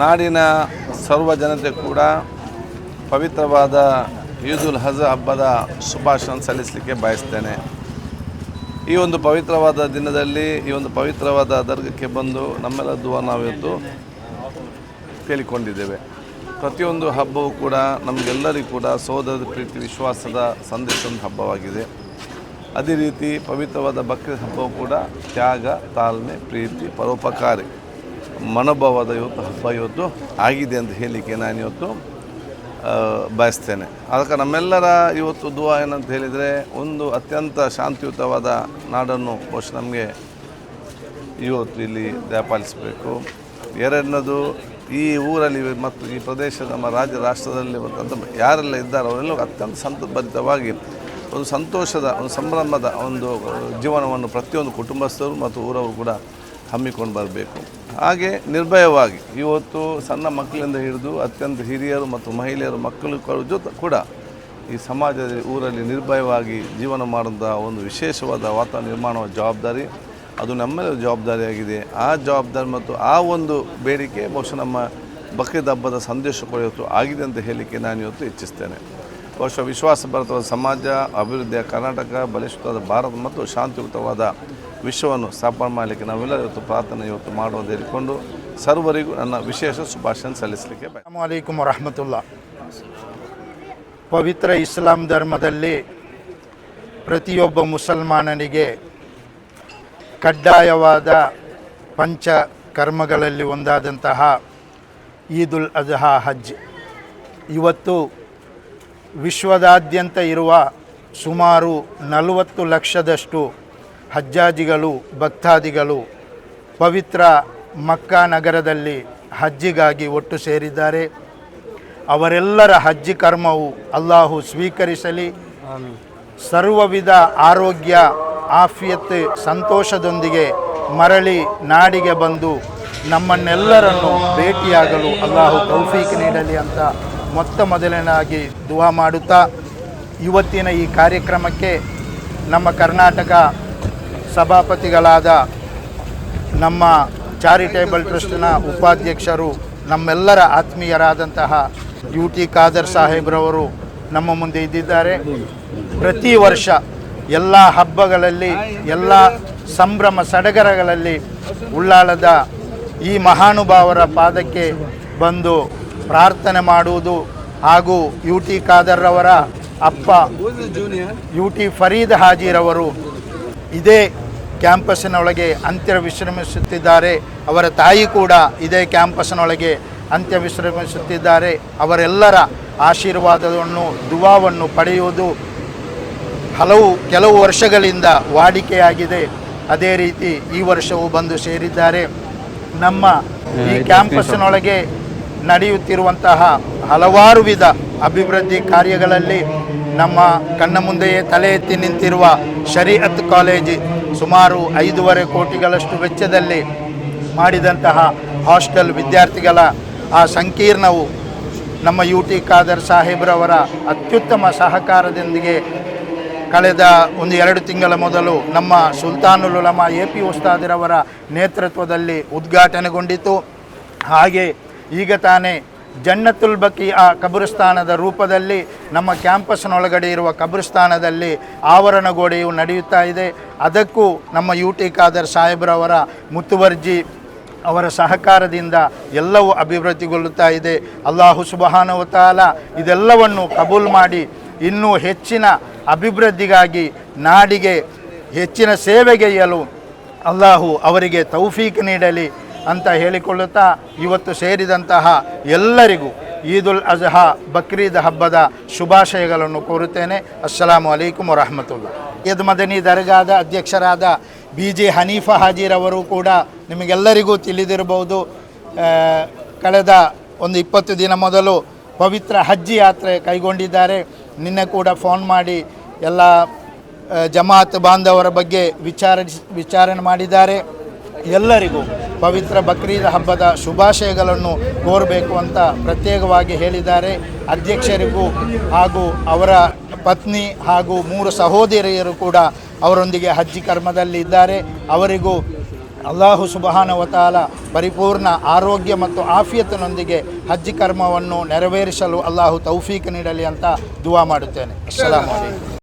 ನಾಡಿನ ಸರ್ವ ಜನತೆ ಕೂಡ ಪವಿತ್ರವಾದ ಈದುಲ್ ಅಜ್ಹಾ ಹಬ್ಬದ ಶುಭಾಶಯ ಸಲ್ಲಿಸಲಿಕ್ಕೆ ಬಯಸ್ತೇನೆ. ಈ ಒಂದು ಪವಿತ್ರವಾದ ದಿನದಲ್ಲಿ ಈ ಒಂದು ಪವಿತ್ರವಾದ ದರ್ಗಕ್ಕೆ ಬಂದು ನಮ್ಮೆಲ್ಲ ದುವಾ ನಾವಿವತ್ತು ಕೇಳಿಕೊಂಡಿದ್ದೇವೆ. ಪ್ರತಿಯೊಂದು ಹಬ್ಬವೂ ಕೂಡ ನಮಗೆಲ್ಲರಿಗೂ ಕೂಡ ಸೋದರದ ಪ್ರೀತಿ ವಿಶ್ವಾಸದ ಸಂದೇಶದ ಹಬ್ಬವಾಗಿದೆ. ಅದೇ ರೀತಿ ಪವಿತ್ರವಾದ ಬಕ್ರೀದ್ ಹಬ್ಬವೂ ಕೂಡ ತ್ಯಾಗ, ತಾಳ್ಮೆ, ಪ್ರೀತಿ, ಪರೋಪಕಾರಿ ಮನೋಭಾವದ ಹಬ್ಬ ಆಗಿದೆ ಅಂತ ಹೇಳಲಿಕ್ಕೆ ನಾನು ಇವತ್ತು ಬಯಸ್ತೇನೆ. ಅದಕ್ಕೆ ನಮ್ಮೆಲ್ಲರ ಇವತ್ತು ದುವಾ ಏನಂತ ಹೇಳಿದರೆ, ಒಂದು ಅತ್ಯಂತ ಶಾಂತಿಯುತವಾದ ನಾಡನ್ನು ಬಹುಶಃ ನಮಗೆ ಇವತ್ತು ಇಲ್ಲಿ ದಯಪಾಲಿಸಬೇಕು. ಎರಡನೇದು, ಈ ಊರಲ್ಲಿ ಮತ್ತು ಈ ಪ್ರದೇಶದ ನಮ್ಮ ರಾಷ್ಟ್ರದಲ್ಲಿ ಯಾರೆಲ್ಲ ಇದ್ದಾರೋ ಅವರೆಲ್ಲ ಅತ್ಯಂತ ಸಂತಭರಿತವಾಗಿ ಒಂದು ಸಂತೋಷದ, ಒಂದು ಸಂಭ್ರಮದ ಒಂದು ಜೀವನವನ್ನು ಪ್ರತಿಯೊಂದು ಕುಟುಂಬಸ್ಥರು ಮತ್ತು ಊರವರು ಕೂಡ ಹಮ್ಮಿಕೊಂಡು ಬರಬೇಕು. ಹಾಗೆ ನಿರ್ಭಯವಾಗಿ ಇವತ್ತು ಸಣ್ಣ ಮಕ್ಕಳಿಂದ ಹಿಡಿದು ಅತ್ಯಂತ ಹಿರಿಯರು ಮತ್ತು ಮಹಿಳೆಯರು ಮಕ್ಕಳು ಜೊತೆ ಕೂಡ ಈ ಸಮಾಜದ ಊರಲ್ಲಿ ನಿರ್ಭಯವಾಗಿ ಜೀವನ ಮಾಡುವಂಥ ಒಂದು ವಿಶೇಷವಾದ ವಾತಾವರಣ ನಿರ್ಮಾಣ ಜವಾಬ್ದಾರಿ ಅದು ನಮ್ಮೆಲ್ಲರ ಜವಾಬ್ದಾರಿಯಾಗಿದೆ. ಆ ಜವಾಬ್ದಾರಿ ಮತ್ತು ಆ ಒಂದು ಬೇಡಿಕೆ ಬಹುಶಃ ನಮ್ಮ ಬಕ್ರೀದ್ ಹಬ್ಬದ ಸಂದೇಶ ಕೂಡ ಇವತ್ತು ಆಗಿದೆ ಅಂತ ಹೇಳಲಿಕ್ಕೆ ನಾನು ಇವತ್ತು ಇಚ್ಛಿಸ್ತೇನೆ. ಬಹುಶಃ ವಿಶ್ವಾಸಭರಿತವಾದ ಸಮಾಜ, ಅಭಿವೃದ್ಧಿಯ ಕರ್ನಾಟಕ, ಬಲಿಷ್ಠವಾದ ಭಾರತ ಮತ್ತು ಶಾಂತಿಯುತವಾದ ವಿಶ್ವವನ್ನು ಸ್ಥಾಪನೆ ಮಾಡಲಿಕ್ಕೆ ನಾವೆಲ್ಲರೂ ಇವತ್ತು ಪ್ರಾರ್ಥನೆ ಇವತ್ತು ಮಾಡುವುದು ಹೇಳಿಕೊಂಡು ಸರ್ವರಿಗೂ ನನ್ನ ವಿಶೇಷ ಶುಭಾಶಯ ಸಲ್ಲಿಸಲಿಕ್ಕೆ ಅಸ್ಸಲಾಮು ಅಲೈಕುಂ ವರಹಮತುಲ್ಲಾ. ಪವಿತ್ರ ಇಸ್ಲಾಂ ಧರ್ಮದಲ್ಲಿ ಪ್ರತಿಯೊಬ್ಬ ಮುಸಲ್ಮಾನನಿಗೆ ಕಡ್ಡಾಯವಾದ ಪಂಚ ಕರ್ಮಗಳಲ್ಲಿ ಒಂದಾದಂತಹ ಈದುಲ್ ಅಜ್ಹಾ ಹಜ್ ಇವತ್ತು ವಿಶ್ವದಾದ್ಯಂತ ಇರುವ ಸುಮಾರು 40 ಲಕ್ಷದಷ್ಟು ಹಜ್ಜಾಜಿಗಳು, ಭಕ್ತಾದಿಗಳು ಪವಿತ್ರ ಮಕ್ಕಾ ನಗರದಲ್ಲಿ ಹಜ್ಜಿಗಾಗಿ ಒಟ್ಟು ಸೇರಿದ್ದಾರೆ. ಅವರೆಲ್ಲರ ಹಜ್ಜಿ ಕರ್ಮವು ಅಲ್ಲಾಹು ಸ್ವೀಕರಿಸಲಿ. ಸರ್ವವಿಧ ಆರೋಗ್ಯ, ಆಫಿಯತ್, ಸಂತೋಷದೊಂದಿಗೆ ಮರಳಿ ನಾಡಿಗೆ ಬಂದು ನಮ್ಮನ್ನೆಲ್ಲರನ್ನು ಭೇಟಿಯಾಗಲು ಅಲ್ಲಾಹು ತೌಫೀಕ್ ನೀಡಲಿ ಅಂತ ಮೊದಲನಾಗಿ ದುವಾ ಮಾಡುತ್ತಾ, ಇವತ್ತಿನ ಈ ಕಾರ್ಯಕ್ರಮಕ್ಕೆ ನಮ್ಮ ಕರ್ನಾಟಕ ಸಭಾಪತಿಗಳಾದ ನಮ್ಮ ಚಾರಿಟೇಬಲ್ ಟ್ರಸ್ಟ್ನ ಉಪಾಧ್ಯಕ್ಷರು, ನಮ್ಮೆಲ್ಲರ ಆತ್ಮೀಯರಾದಂತಹ UT ಖಾದರ್ ಸಾಹೇಬ್ರವರು ನಮ್ಮ ಮುಂದೆ ಇದ್ದಿದ್ದಾರೆ. ಪ್ರತಿ ವರ್ಷ ಎಲ್ಲ ಹಬ್ಬಗಳಲ್ಲಿ, ಎಲ್ಲ ಸಂಭ್ರಮ ಸಡಗರಗಳಲ್ಲಿ ಉಳ್ಳಾಲದ ಈ ಮಹಾನುಭಾವರ ಪಾದಕ್ಕೆ ಬಂದು ಪ್ರಾರ್ಥನೆ ಮಾಡುವುದು ಹಾಗೂ UT ಖಾದರ್ರವರ ಅಪ್ಪ UT ಫರೀದ್ ಹಾಜಿರವರು ಇದೇ ಕ್ಯಾಂಪಸ್ಸಿನೊಳಗೆ ಅಂತ್ಯ ವಿಶ್ರಮಿಸುತ್ತಿದ್ದಾರೆ. ಅವರ ತಾಯಿ ಕೂಡ ಇದೇ ಕ್ಯಾಂಪಸ್ಸಿನೊಳಗೆ ಅಂತ್ಯ ವಿಶ್ರಮಿಸುತ್ತಿದ್ದಾರೆ. ಅವರೆಲ್ಲರ ಆಶೀರ್ವಾದವನ್ನು, ದುವಾವನ್ನು ಪಡೆಯುವುದು ಕೆಲವು ವರ್ಷಗಳಿಂದ ವಾಡಿಕೆಯಾಗಿದೆ. ಅದೇ ರೀತಿ ಈ ವರ್ಷವೂ ಬಂದು ಸೇರಿದ್ದಾರೆ. ನಮ್ಮ ಈ ಕ್ಯಾಂಪಸ್ಸಿನೊಳಗೆ ನಡೆಯುತ್ತಿರುವಂತಹ ಹಲವಾರು ವಿಧ ಅಭಿವೃದ್ಧಿ ಕಾರ್ಯಗಳಲ್ಲಿ ನಮ್ಮ ಕಣ್ಣ ಮುಂದೆಯೇ ತಲೆ ಎತ್ತಿ ನಿಂತಿರುವ ಶರೀಅತ್ ಕಾಲೇಜು ಸುಮಾರು 5.5 ಕೋಟಿಗಳಷ್ಟು ವೆಚ್ಚದಲ್ಲಿ ಮಾಡಿದಂತಹ ಹಾಸ್ಟೆಲ್ ವಿದ್ಯಾರ್ಥಿಗಳ ಆ ಸಂಕೀರ್ಣವು ನಮ್ಮ UT ಖಾದರ್ ಸಾಹೇಬ್ರವರ ಅತ್ಯುತ್ತಮ ಸಹಕಾರದೊಂದಿಗೆ ಕಳೆದ 1-2 ತಿಂಗಳ ಮೊದಲು ನಮ್ಮ ಸುಲ್ತಾನುಲ್ ಉಲಮಾ AP ಉಸ್ತಾದಿರವರ ನೇತೃತ್ವದಲ್ಲಿ ಉದ್ಘಾಟನೆಗೊಂಡಿತು. ಹಾಗೆ ಈಗ ತಾನೇ ಜನ್ನತುಲ್ ಬಕಿ ಆ ಕಬ್ರಿಸ್ತಾನದ ರೂಪದಲ್ಲಿ ನಮ್ಮ ಕ್ಯಾಂಪಸ್ನೊಳಗಡೆ ಇರುವ ಕಬ್ರಿಸ್ತಾನದಲ್ಲಿ ಆವರಣ ಗೋಡೆಯು ನಡೆಯುತ್ತಾ ಇದೆ. ಅದಕ್ಕೂ ನಮ್ಮ UT ಖಾದರ್ ಸಾಹೇಬ್ರವರ ಮುತುವರ್ಜಿ ಅವರ ಸಹಕಾರದಿಂದ ಎಲ್ಲವೂ ಅಭಿವೃದ್ಧಿಗೊಳ್ಳುತ್ತಾ ಇದೆ. ಅಲ್ಲಾಹು ಸುಬ್ಹಾನಹು ವ ತಆಲಾ ಇದೆಲ್ಲವನ್ನು ಕಬೂಲ್ ಮಾಡಿ ಇನ್ನೂ ಹೆಚ್ಚಿನ ಅಭಿವೃದ್ಧಿಗಾಗಿ, ನಾಡಿಗೆ ಹೆಚ್ಚಿನ ಸೇವೆಗೈಯಲು ಅಲ್ಲಾಹು ಅವರಿಗೆ ತೌಫೀಕ್ ನೀಡಲಿ ಅಂತ ಹೇಳಿಕೊಳ್ಳುತ್ತಾ, ಇವತ್ತು ಸೇರಿದಂತಹ ಎಲ್ಲರಿಗೂ ಈದುಲ್ ಅಜ್ಹಾ ಬಕ್ರೀದ್ ಹಬ್ಬದ ಶುಭಾಶಯಗಳನ್ನು ಕೋರುತ್ತೇನೆ. ಅಸ್ಸಲಾಮು ಅಲೈಕುಂ ವರಹಮತುಲ್ಲಾ. ಈದ್ ಮದನಿ ದರ್ಗಾದ ಅಧ್ಯಕ್ಷರಾದ BJ ಹನೀಫಾ ಹಾಜಿರವರು ಕೂಡ ನಿಮಗೆಲ್ಲರಿಗೂ ತಿಳಿದಿರಬಹುದು. ಕಳೆದ 20 ದಿನ ಮೊದಲು ಪವಿತ್ರ ಹಜ್ ಯಾತ್ರೆ ಕೈಗೊಂಡಿದ್ದಾರೆ. ನಿನ್ನೆ ಕೂಡ ಫೋನ್ ಮಾಡಿ ಎಲ್ಲ ಜಮಾತ್ ಬಾಂಧವರ ಬಗ್ಗೆ ವಿಚಾರಣೆ ಮಾಡಿದ್ದಾರೆ. ಎಲ್ಲರಿಗೂ ಪವಿತ್ರ ಬಕ್ರೀದ್ ಹಬ್ಬದ ಶುಭಾಶಯಗಳನ್ನು ಕೋರಬೇಕು ಅಂತ ಪ್ರತ್ಯೇಕವಾಗಿ ಹೇಳಿದ್ದಾರೆ. ಅಧ್ಯಕ್ಷರಿಗೂ ಹಾಗೂ ಅವರ ಪತ್ನಿ ಹಾಗೂ 3 ಸಹೋದರಿಯರು ಕೂಡ ಅವರೊಂದಿಗೆ ಹಜ್ ಕರ್ಮದಲ್ಲಿ ಇದ್ದಾರೆ. ಅವರಿಗೂ ಅಲ್ಲಾಹು ಸುಬ್ಹಾನಹು ವ ತಆಲ ಪರಿಪೂರ್ಣ ಆರೋಗ್ಯ ಮತ್ತು ಆಫಿಯತ್ನೊಂದಿಗೆ ಹಜ್ ಕರ್ಮವನ್ನು ನೆರವೇರಿಸಲು ಅಲ್ಲಾಹು ತೌಫೀಕ್ ನೀಡಲಿ ಅಂತ ದುವಾ ಮಾಡುತ್ತೇನೆ. ಅಸ್ಸಲಾಮು ಅಲೈಕುಂ.